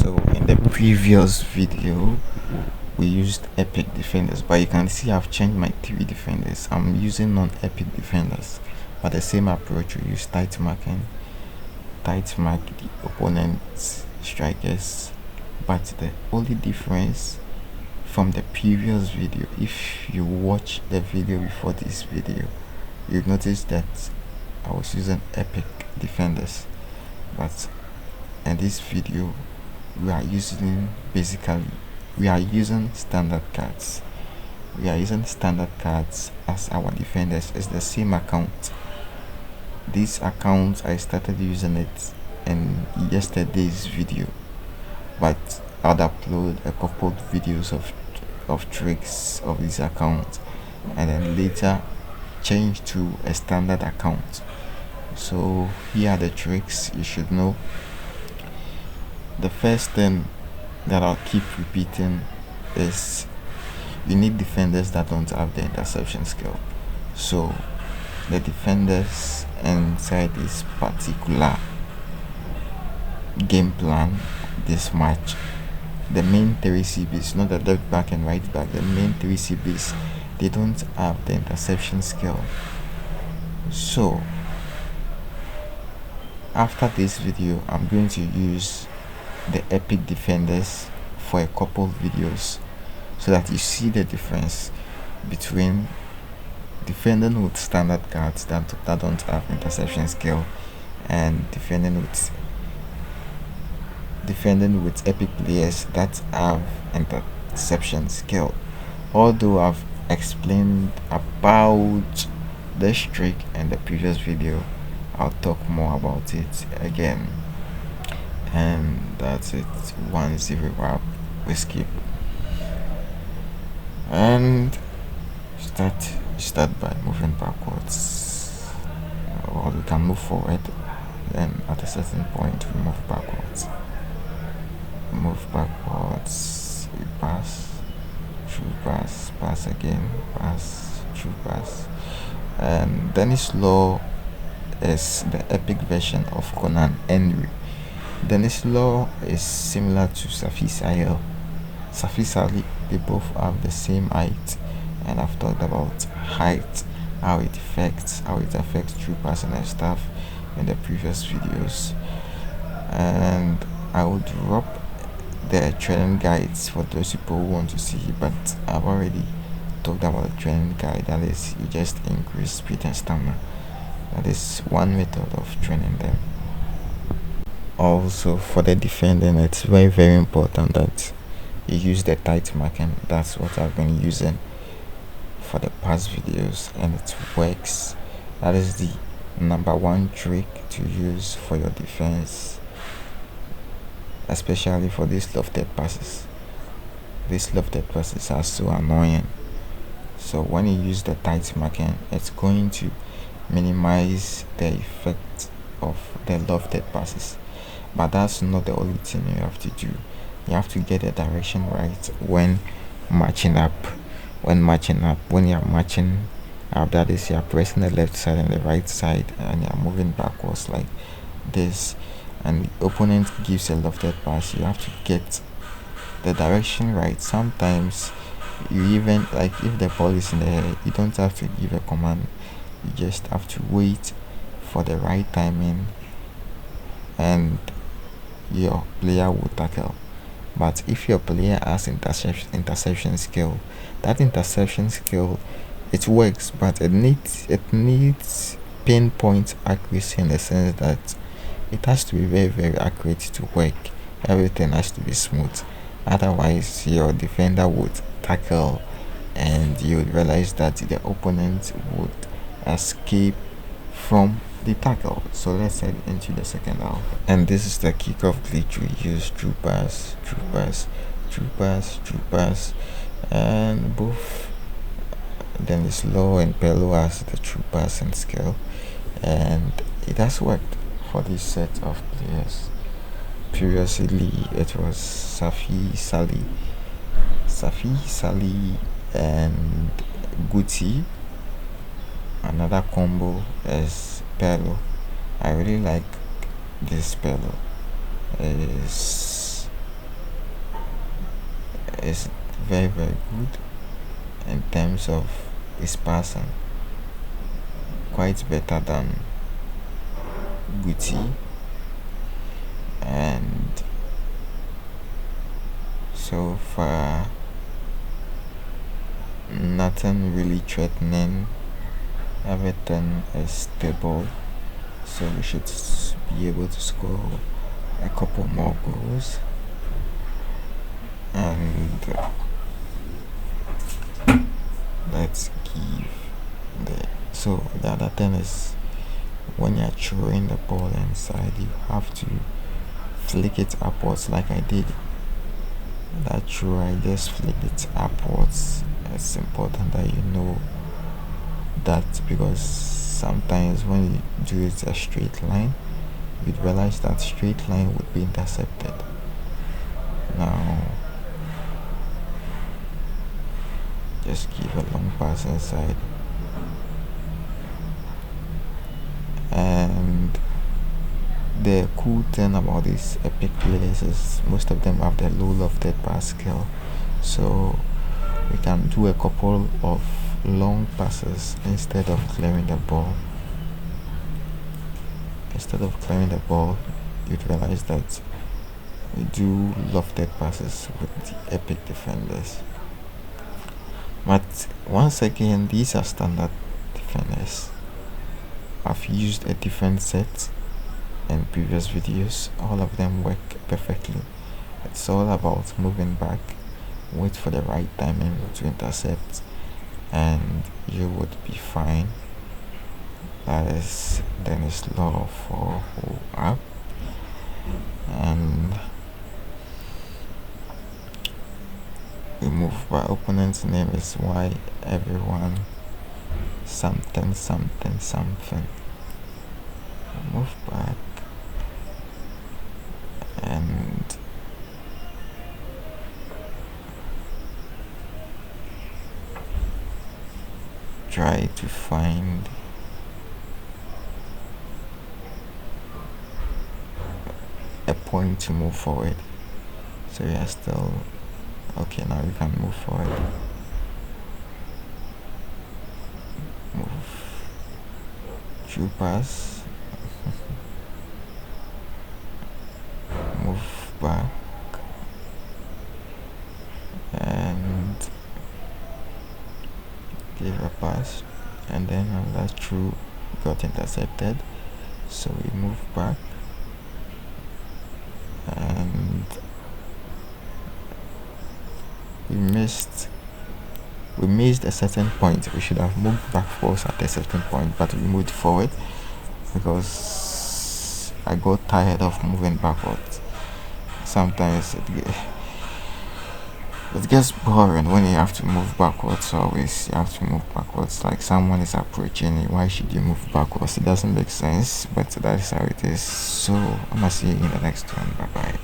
So in the previous video we used epic defenders, but you can see I've changed my three defenders. I'm using non-epic defenders, but the same approach. We use tight mark the opponent's strikers. But the only difference from the previous video, if you watch the video before this video, you notice that I was using epic defenders, but in this video we are using standard cards. We are using standard cards as our defenders. It's the same account. This account, I started using it in yesterday's video, but I'll upload a couple of videos of tricks of this account and then later change to a standard account. So here are the tricks you should know. The first thing that I'll keep repeating is you need defenders that don't have the interception skill. So the defenders inside this particular game plan, this match, the main three CBs, not the left back and right back, the main three CBs, they don't have the interception skill. So after this video I'm going to use the epic defenders for a couple of videos so that you see the difference between defending with standard cards that don't have interception skill and defending with epic players that have interception skill. Although I've explained about this trick in the previous video, I'll talk more about it again. And that's it. 1-0 wrap. We skip and start by moving backwards, or we can move forward, then at a certain point we move backwards, we pass, through pass again, pass, through pass. And Dennis Law is the epic version of Conan Henry. Dennis Law is similar to Safi Salih. They both have the same height, and I've talked about height, how it affects true passing and stuff in the previous videos. And I will drop the training guides for those people who want to see, but I've already talked about the training guide. That is, you just increase speed and stamina. That is one method of training them. Also, for the defending, it's very important that you use the tight marking. That's what I've been using for the past videos, and it works. That is the #1 trick to use for your defense, especially for these lofted passes. These lofted passes are so annoying. So when you use the tight marking, it's going to minimize the effect of the lofted passes. But that's not the only thing you have to do. You have to get the direction right when matching up. When you're matching up, that is, you're pressing the left side and the right side, and you're moving backwards like this, and the opponent gives a lofted pass. You have to get the direction right. Sometimes you even, like, if the ball is in the air, you don't have to give a command. You just have to wait for the right timing and your player will tackle. But if your player has interception skill, that interception skill, it works, but it needs pinpoint accuracy, in the sense that it has to be very accurate to work. Everything has to be smooth, otherwise your defender would tackle and you would realize that the opponent would escape from the tackle. So let's head into the second half, and this is the kickoff glitch. We use true pass, and both Dennis Law and Pello has the true passing skill, and it has worked for this set of players. Previously it was Safi Salih and Guti. Another combo is Pello. I really like this Pello. Is is very good in terms of its passing, quite better than Gucci, and so far nothing really threatening. Everything is stable, so we should be able to score a couple more goals. And let's give the other thing is, when you're throwing the ball inside, you have to flick it upwards like I did. That throw, I just flicked it upwards. It's important that you know that, because sometimes when you do it a straight line, you'd realize that straight line would be intercepted. Now just give a long pass inside, and the cool thing about these epic players is most of them have the low lofted pass skill, so we can do a couple of long passes instead of clearing the ball. You'd realize that we do lofted passes with the epic defenders. But once again, these are standard defenders. I've used a different set in previous videos. All of them work perfectly. It's all about moving back, wait for the right timing to intercept, and you would be fine. That is Dennis Law for who up. And we move by opponent's name is why everyone something. Move back and try to find a point to move forward. So you are still okay. Now you can move forward. Move through pass. Move back and give a pass, and then another through got intercepted, so we move back and we missed a certain point. We should have moved backwards at a certain point, but we moved forward because I got tired of moving backwards. Sometimes it gets boring when you have to move backwards. Always you have to move backwards, like someone is approaching you. Why should you move backwards? It doesn't make sense, but that is how it is. So I'm gonna see you in the next one. Bye bye.